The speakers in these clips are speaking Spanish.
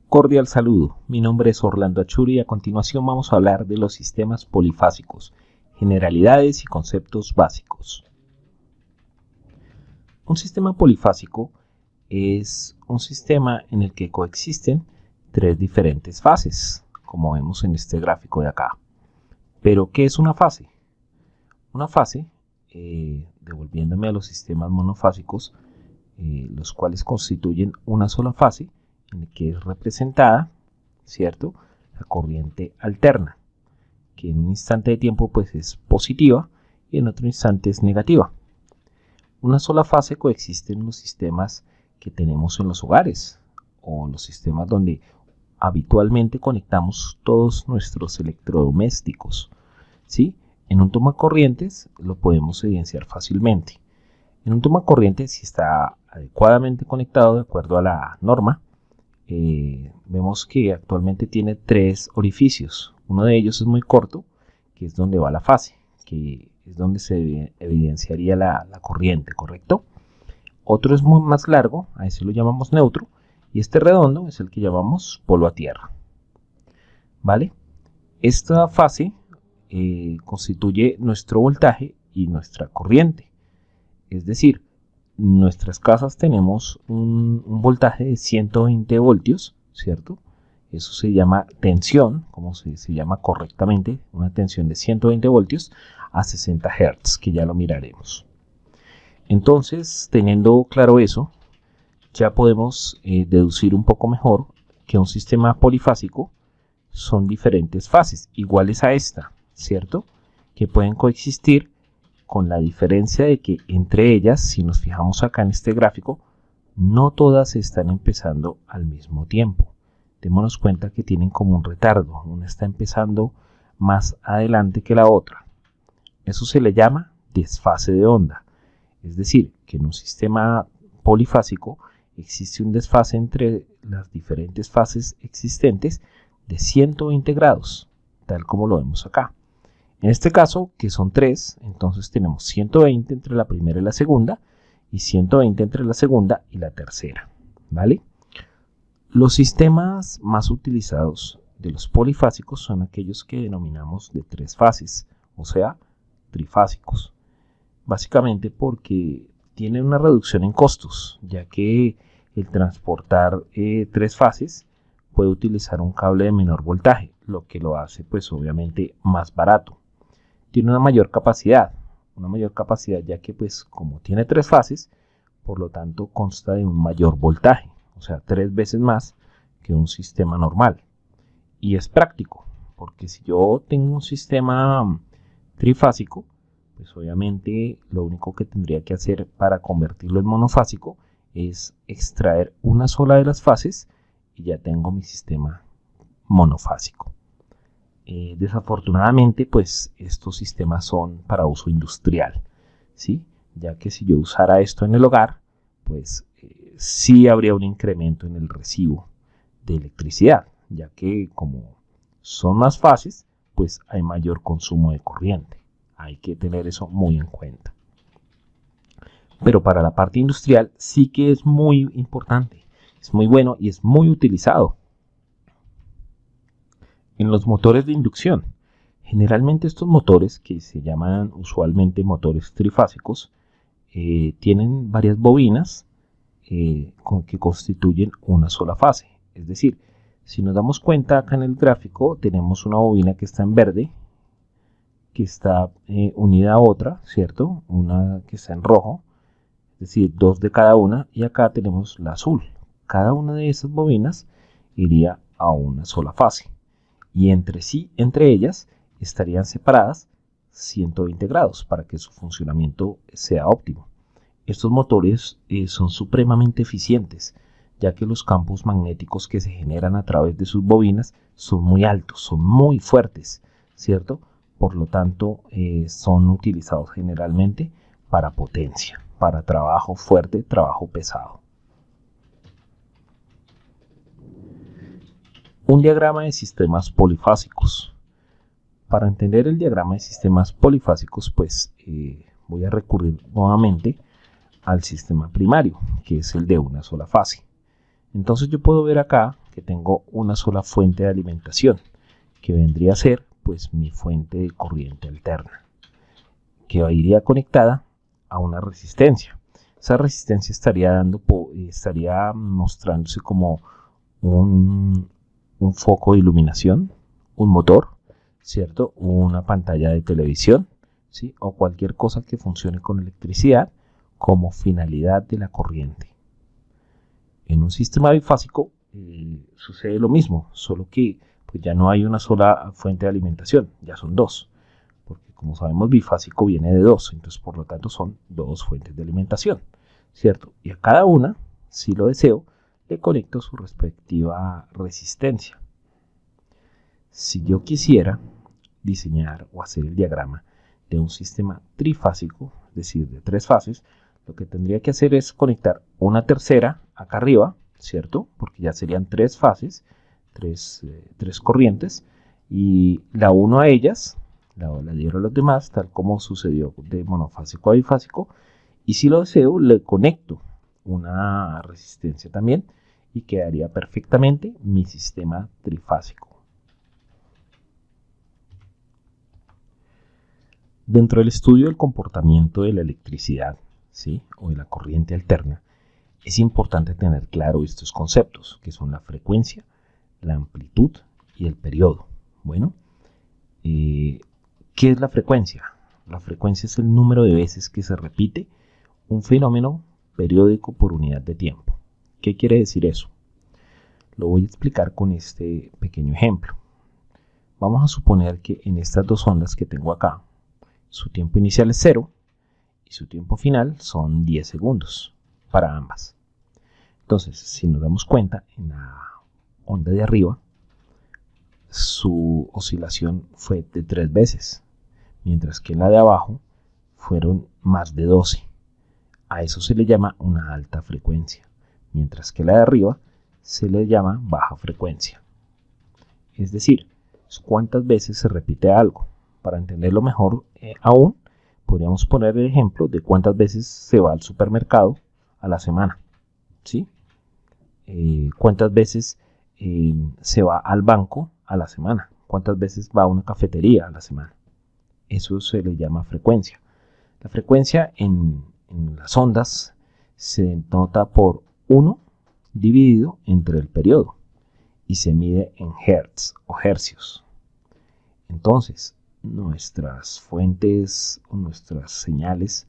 Cordial saludo, mi nombre es Orlando Achuri y a continuación vamos a hablar de los sistemas polifásicos, generalidades y conceptos básicos. Un sistema polifásico es un sistema en el que coexisten tres diferentes fases, como vemos en este gráfico de acá. ¿Pero qué es una fase? Una fase, devolviéndome a los sistemas monofásicos, los cuales constituyen una sola fase, en la que es representada, ¿cierto?, la corriente alterna, que en un instante de tiempo pues es positiva y en otro instante es negativa. Una sola fase coexiste en los sistemas que tenemos en los hogares o los sistemas donde habitualmente conectamos todos nuestros electrodomésticos, ¿sí? En un tomacorrientes lo podemos evidenciar fácilmente. En un tomacorriente, si está adecuadamente conectado de acuerdo a la norma, vemos que actualmente tiene tres orificios. Uno de ellos es muy corto, que es donde va la fase, que es donde se evidenciaría la corriente, ¿correcto? Otro es más largo, a ese lo llamamos neutro, y este redondo es el que llamamos polo a tierra, ¿vale? Esta fase constituye nuestro voltaje y nuestra corriente, es decir, nuestras casas tenemos un voltaje de 120 voltios, ¿cierto? Eso se llama tensión, como se llama correctamente, una tensión de 120 voltios a 60 Hz, que ya lo miraremos. Entonces, teniendo claro eso, ya podemos deducir un poco mejor que un sistema polifásico son diferentes fases, iguales a esta, ¿cierto? Que pueden coexistir, con la diferencia de que entre ellas, si nos fijamos acá en este gráfico, no todas están empezando al mismo tiempo. Démonos cuenta que tienen como un retardo, una está empezando más adelante que la otra. Eso se le llama desfase de onda, es decir, que en un sistema polifásico existe un desfase entre las diferentes fases existentes de 120 grados, tal como lo vemos acá. En este caso, que son tres, entonces tenemos 120 entre la primera y la segunda, y 120 entre la segunda y la tercera, ¿vale? Los sistemas más utilizados de los polifásicos son aquellos que denominamos de tres fases, o sea, trifásicos. Básicamente porque tienen una reducción en costos, ya que el transportar tres fases puede utilizar un cable de menor voltaje, lo que lo hace pues obviamente más barato. Tiene una mayor capacidad ya que pues como tiene tres fases, por lo tanto consta de un mayor voltaje, o sea 3 veces más que un sistema normal. Y es práctico, porque si yo tengo un sistema trifásico, pues obviamente lo único que tendría que hacer para convertirlo en monofásico es extraer una sola de las fases y ya tengo mi sistema monofásico. Desafortunadamente, pues estos sistemas son para uso industrial, ¿sí? Ya que si yo usara esto en el hogar, pues sí habría un incremento en el recibo de electricidad, ya que como son más fases, pues hay mayor consumo de corriente. Hay que tener eso muy en cuenta. Pero para la parte industrial sí que es muy importante, es muy bueno y es muy utilizado. En los motores de inducción, generalmente estos motores, que se llaman usualmente motores trifásicos, tienen varias bobinas que constituyen una sola fase. Es decir, si nos damos cuenta acá en el gráfico, tenemos una bobina que está en verde, que está unida a otra, ¿cierto? Una que está en rojo, es decir, 2 de cada una, y acá tenemos la azul. Cada una de esas bobinas iría a una sola fase. Y entre ellas estarían separadas 120 grados para que su funcionamiento sea óptimo. Estos motores son supremamente eficientes, ya que los campos magnéticos que se generan a través de sus bobinas son muy altos, son muy fuertes, ¿cierto? Por lo tanto, son utilizados generalmente para potencia, para trabajo fuerte, trabajo pesado. Un diagrama de sistemas polifásicos. Para entender el diagrama de sistemas polifásicos, pues voy a recurrir nuevamente al sistema primario, que es el de una sola fase. Entonces yo puedo ver acá que tengo una sola fuente de alimentación, que vendría a ser pues mi fuente de corriente alterna, que iría conectada a una resistencia. Esa resistencia estaría mostrándose como un foco de iluminación, un motor, ¿cierto? Una pantalla de televisión, ¿sí? O cualquier cosa que funcione con electricidad como finalidad de la corriente. En un sistema bifásico sucede lo mismo, solo que pues ya no hay una sola fuente de alimentación, ya son dos, porque como sabemos bifásico viene de dos, entonces por lo tanto son dos fuentes de alimentación, ¿cierto? Y a cada una, si lo deseo, le conecto su respectiva resistencia. Si yo quisiera diseñar o hacer el diagrama de un sistema trifásico, es decir, de tres fases, lo que tendría que hacer es conectar una tercera acá arriba, ¿cierto? Porque ya serían tres fases, tres corrientes, y la uno a ellas, la dieron a los demás, tal como sucedió de monofásico a bifásico, y si lo deseo, le conecto una resistencia también, y quedaría perfectamente mi sistema trifásico. Dentro del estudio del comportamiento de la electricidad, ¿sí? O de la corriente alterna, es importante tener claro estos conceptos, que son la frecuencia, la amplitud y el periodo. Bueno, ¿qué es la frecuencia? La frecuencia es el número de veces que se repite un fenómeno periódico por unidad de tiempo. ¿Qué quiere decir eso? Lo voy a explicar con este pequeño ejemplo. Vamos a suponer que en estas dos ondas que tengo acá, su tiempo inicial es 0 y su tiempo final son 10 segundos para ambas. Entonces, si nos damos cuenta, en la onda de arriba, su oscilación fue de 3 veces, mientras que en la de abajo fueron más de 12. A eso se le llama una alta frecuencia, mientras que la de arriba se le llama baja frecuencia. Es decir, cuántas veces se repite algo. Para entenderlo mejor aún, podríamos poner el ejemplo de cuántas veces se va al supermercado a la semana, ¿sí? Cuántas veces se va al banco a la semana, cuántas veces va a una cafetería a la semana. Eso se le llama frecuencia. La frecuencia en las ondas se nota por 1 dividido entre el periodo y se mide en hertz o hercios. Entonces, nuestras fuentes o nuestras señales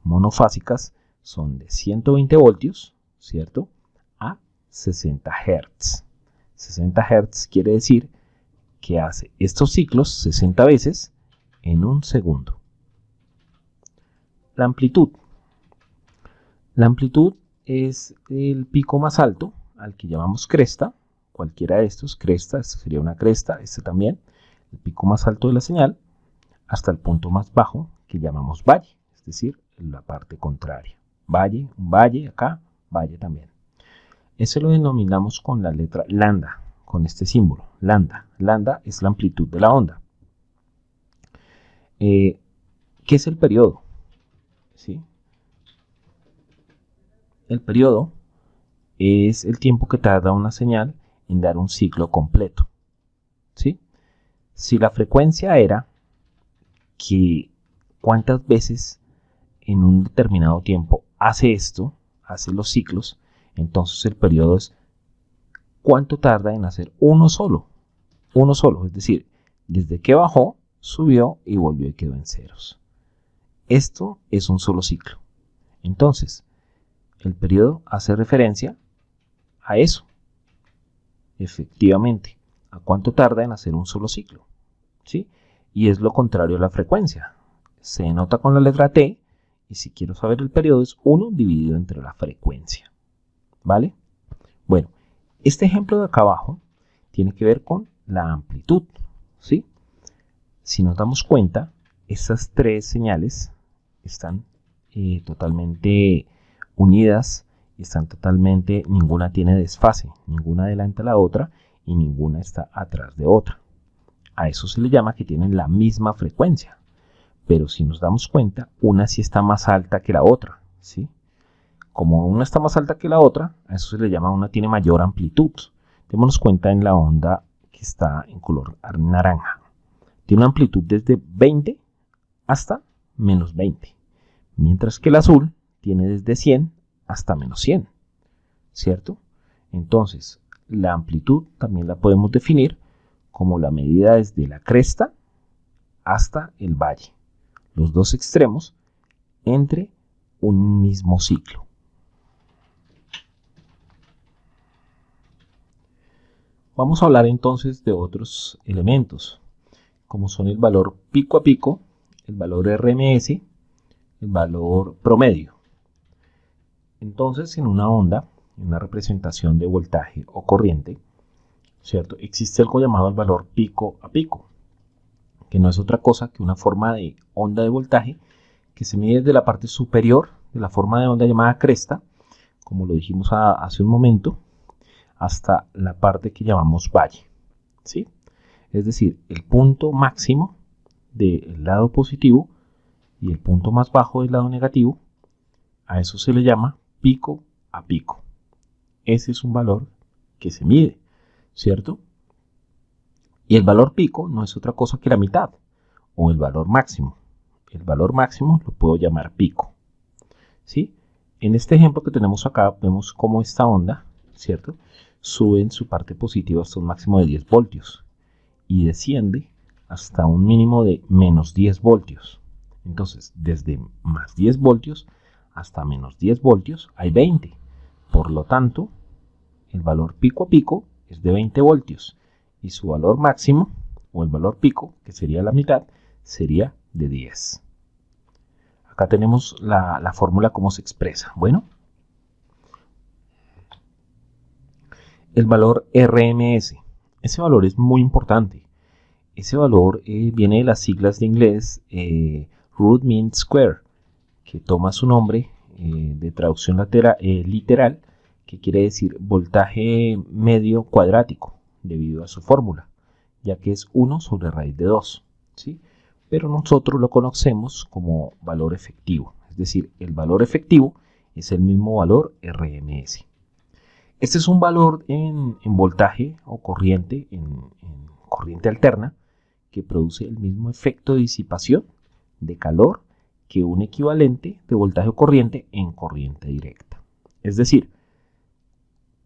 monofásicas son de 120 voltios, ¿cierto? A 60 Hz. 60 Hz quiere decir que hace estos ciclos 60 veces en un segundo. La amplitud. La amplitud es el pico más alto, al que llamamos cresta. Cualquiera de estos, cresta, esta sería una cresta, este también. El pico más alto de la señal, hasta el punto más bajo, que llamamos valle, es decir, la parte contraria. Valle, un valle acá, valle también. Eso lo denominamos con la letra lambda, con este símbolo, lambda. Lambda es la amplitud de la onda. ¿Qué es el periodo? ¿Sí? El periodo es el tiempo que tarda una señal en dar un ciclo completo. ¿Sí? Si la frecuencia era que cuántas veces en un determinado tiempo hace esto, hace los ciclos, entonces el periodo es cuánto tarda en hacer uno solo, es decir, desde que bajó, subió y volvió y quedó en ceros. Esto es un solo ciclo. Entonces, el periodo hace referencia a eso, efectivamente, a cuánto tarda en hacer un solo ciclo, ¿sí? Y es lo contrario a la frecuencia. Se denota con la letra T, y si quiero saber el periodo es 1 dividido entre la frecuencia, ¿vale? Bueno, este ejemplo de acá abajo tiene que ver con la amplitud, ¿sí? Si nos damos cuenta, estas tres señales están totalmente unidas y están totalmente, ninguna tiene desfase, ninguna adelanta a la otra y ninguna está atrás de otra. A eso se le llama que tienen la misma frecuencia, pero si nos damos cuenta, una sí está más alta que la otra, ¿sí? Como una está más alta que la otra, a eso se le llama una tiene mayor amplitud. Démonos cuenta en la onda que está en color naranja. Tiene una amplitud desde 20 hasta menos 20, mientras que el azul tiene desde 100 hasta menos 100, ¿cierto? Entonces, la amplitud también la podemos definir como la medida desde la cresta hasta el valle, los dos extremos entre un mismo ciclo. Vamos a hablar entonces de otros elementos, como son el valor pico a pico, el valor RMS, el valor promedio. Entonces, en una onda, en una representación de voltaje o corriente, ¿cierto? Existe algo llamado el valor pico a pico, que no es otra cosa que una forma de onda de voltaje que se mide desde la parte superior de la forma de onda llamada cresta, como lo dijimos hace un momento, hasta la parte que llamamos valle, ¿sí? Es decir, el punto máximo del lado positivo y el punto más bajo del lado negativo, a eso se le llama pico a pico. Ese es un valor que se mide, ¿cierto? Y el valor pico no es otra cosa que la mitad, o el valor máximo. El valor máximo lo puedo llamar pico, ¿sí? En este ejemplo que tenemos acá, vemos cómo esta onda, ¿cierto?, sube en su parte positiva hasta un máximo de 10 voltios y desciende hasta un mínimo de menos 10 voltios. Entonces, desde más 10 voltios hasta menos 10 voltios hay 20. Por lo tanto, el valor pico a pico es de 20 voltios y su valor máximo, o el valor pico, que sería la mitad, sería de 10. Acá tenemos la fórmula cómo se expresa. Bueno, el valor RMS. Ese valor es muy importante. Ese valor viene de las siglas de inglés root mean square, que toma su nombre de traducción literal, que quiere decir voltaje medio cuadrático, debido a su fórmula, ya que es 1 sobre raíz de 2, ¿sí? Pero nosotros lo conocemos como valor efectivo, es decir, el valor efectivo es el mismo valor RMS. Este es un valor en voltaje o corriente, en corriente alterna, que produce el mismo efecto de disipación de calor que un equivalente de voltaje o corriente en corriente directa. Es decir,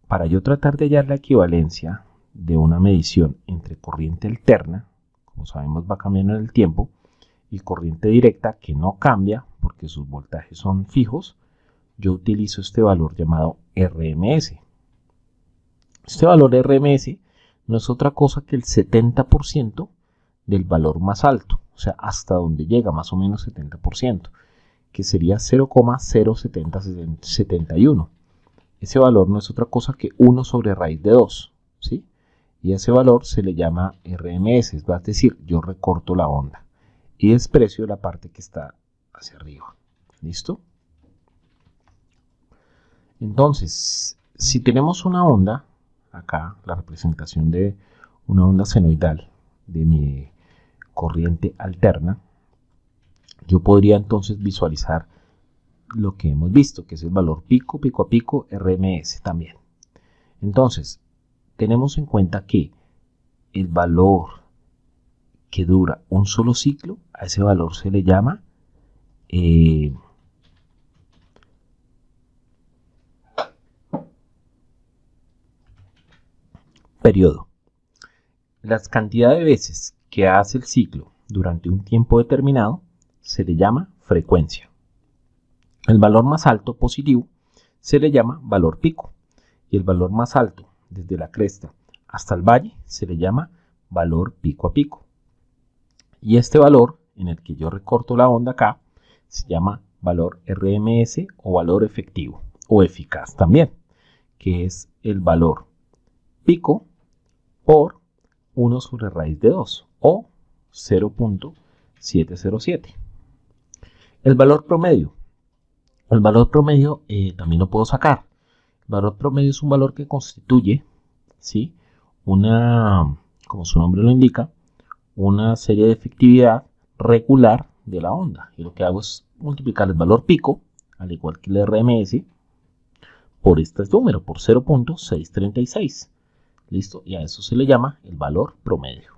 para yo tratar de hallar la equivalencia de una medición entre corriente alterna, como sabemos va cambiando en el tiempo, y corriente directa, que no cambia porque sus voltajes son fijos, yo utilizo este valor llamado RMS. Este valor RMS no es otra cosa que el 70% del valor más alto, o sea, hasta donde llega más o menos 70%, que sería 0,07071. Ese valor no es otra cosa que 1 sobre raíz de 2, ¿sí? Y a ese valor se le llama RMS, es decir, yo recorto la onda y desprecio la parte que está hacia arriba. ¿Listo? Entonces, si tenemos una onda, acá la representación de una onda senoidal de mi corriente alterna, yo podría entonces visualizar lo que hemos visto, que es el valor pico, pico a pico, RMS también. Entonces, tenemos en cuenta que el valor que dura un solo ciclo, a ese valor se le llama periodo. La cantidad de veces que hace el ciclo durante un tiempo determinado se le llama frecuencia. El valor más alto positivo se le llama valor pico y el valor más alto desde la cresta hasta el valle se le llama valor pico a pico. Y este valor en el que yo recorto la onda acá se llama valor RMS o valor efectivo o eficaz también, que es el valor pico por 1 sobre raíz de 2 o 0.707. El valor promedio. El valor promedio también lo puedo sacar. El valor promedio es un valor que constituye, ¿sí?, como su nombre lo indica, una serie de efectividad regular de la onda. Y lo que hago es multiplicar el valor pico, al igual que el RMS, por este número, por 0.636. ¿Listo? Y a eso se le llama el valor promedio.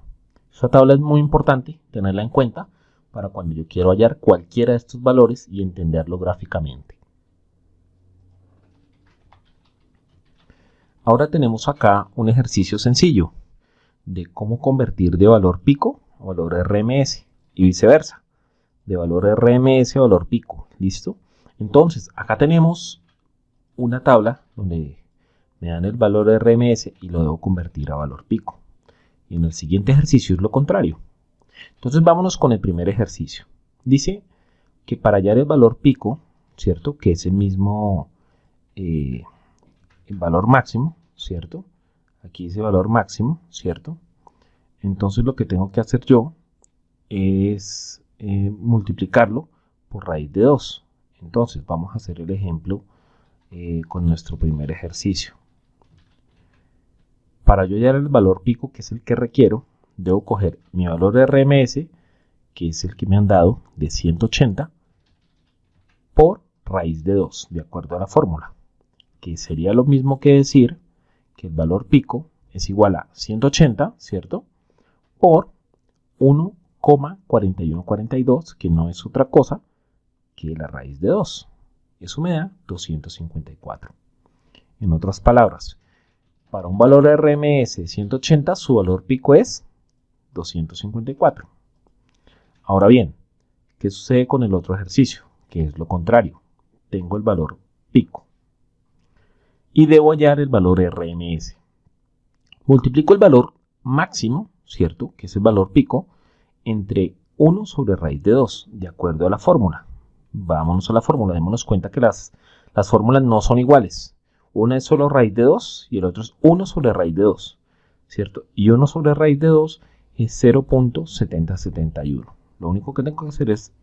Esta tabla es muy importante tenerla en cuenta para cuando yo quiero hallar cualquiera de estos valores y entenderlo gráficamente. Ahora tenemos acá un ejercicio sencillo de cómo convertir de valor pico a valor RMS y viceversa, de valor RMS a valor pico. ¿Listo? Entonces, acá tenemos una tabla donde me dan el valor RMS y lo debo convertir a valor pico. Y en el siguiente ejercicio es lo contrario. Entonces vámonos con el primer ejercicio. Dice que para hallar el valor pico, ¿cierto? Que es el mismo el valor máximo, ¿cierto? Aquí dice valor máximo, ¿cierto? Entonces lo que tengo que hacer yo es multiplicarlo por raíz de 2. Entonces vamos a hacer el ejemplo con nuestro primer ejercicio. Para yo hallar el valor pico, que es el que requiero, debo coger mi valor RMS, que es el que me han dado, de 180, por raíz de 2, de acuerdo a la fórmula, que sería lo mismo que decir que el valor pico es igual a 180, ¿cierto?, por 1,4142, que no es otra cosa que la raíz de 2. Eso me da 254. En otras palabras, para un valor RMS de 180, su valor pico es 254. Ahora bien, ¿qué sucede con el otro ejercicio? Que es lo contrario. Tengo el valor pico y debo hallar el valor RMS. Multiplico el valor máximo, ¿cierto?, que es el valor pico, entre 1 sobre raíz de 2, de acuerdo a la fórmula. Vámonos a la fórmula, démonos cuenta que las fórmulas no son iguales. Una es solo raíz de 2 y el otro es 1 sobre raíz de 2, ¿cierto? Y 1 sobre raíz de 2 es 0.7071. Lo único que tengo que hacer es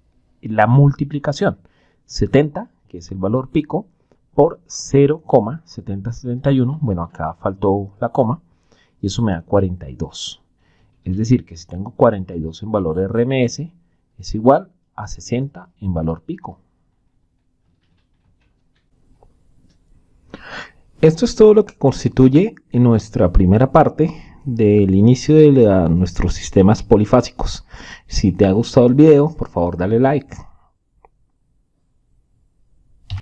la multiplicación. 70, que es el valor pico, por 0,7071. Bueno, acá faltó la coma y eso me da 42. Es decir, que si tengo 42 en valor RMS, es igual a 60 en valor pico. Esto es todo lo que constituye en nuestra primera parte del inicio de nuestros sistemas polifásicos. Si te ha gustado el video, por favor dale like.